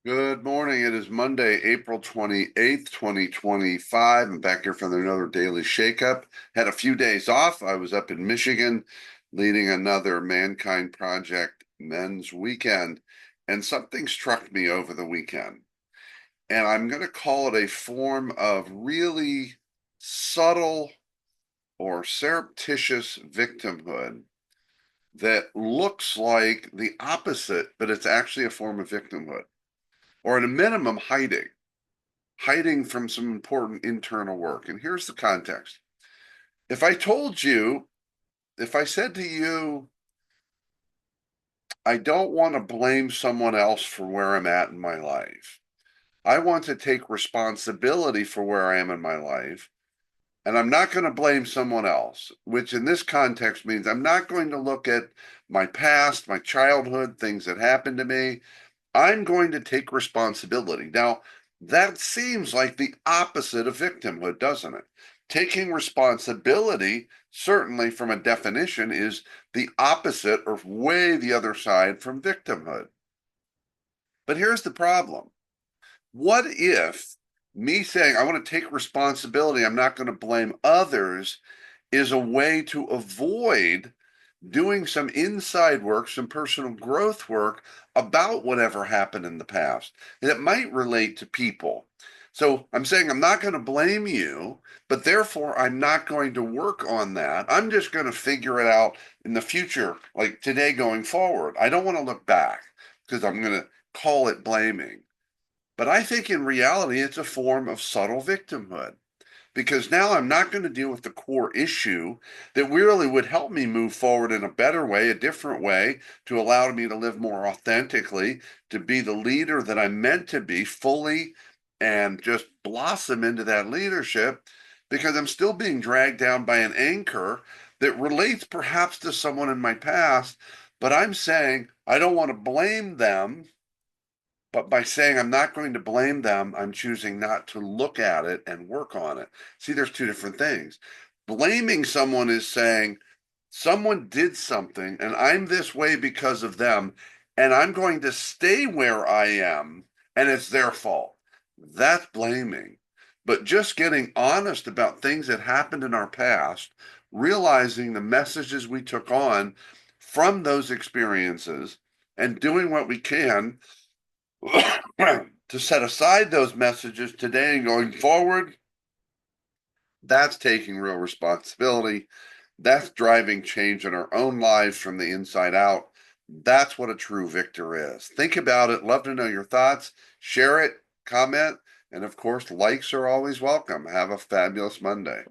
Good morning. It is Monday, April 28th, 2025. I'm back here for another daily shakeup. Had a few days off. I was up in Michigan leading another Mankind Project men's weekend, and something struck me over the weekend. And I'm going to call it a form of really subtle or surreptitious victimhood that looks like the opposite, but it's actually a form of victimhood, or at a minimum, hiding from some important internal work. And here's the context. If I told you, if I said to you, I don't want to blame someone else for where I'm at in my life. I want to take responsibility for where I am in my life. And I'm not going to blame someone else, which in this context means I'm not going to look at my past, my childhood, things that happened to me. I'm going to take responsibility. Now, that seems like the opposite of victimhood, doesn't it? Taking responsibility, certainly from a definition, is the opposite or way the other side from victimhood. But here's the problem. What if me saying I want to take responsibility, I'm not going to blame others, is a way to avoid doing some inside work, some personal growth work about whatever happened in the past. And it might relate to people. So I'm saying I'm not going to blame you, but therefore I'm not going to work on that. I'm just going to figure it out in the future, like today going forward. I don't want to look back because I'm going to call it blaming. But I think in reality, it's a form of subtle victimhood because now I'm not going to deal with the core issue that really would help me move forward in a better way, a different way, to allow me to live more authentically, to be the leader that I'm meant to be fully and just blossom into that leadership because I'm still being dragged down by an anchor that relates perhaps to someone in my past. But I'm saying I don't want to blame them, but by saying I'm not going to blame them, I'm choosing not to look at it and work on it. See, there's two different things. Blaming someone is saying someone did something and I'm this way because of them, and I'm going to stay where I am and it's their fault. That's blaming. But just getting honest about things that happened in our past, realizing the messages we took on from those experiences, and doing what we can to set aside those messages today and going forward, that's taking real responsibility. That's driving change in our own lives from the inside out. That's what a true victor is. Think about it. Love to know your thoughts. Share it, comment, and of course, likes are always welcome. Have a fabulous Monday.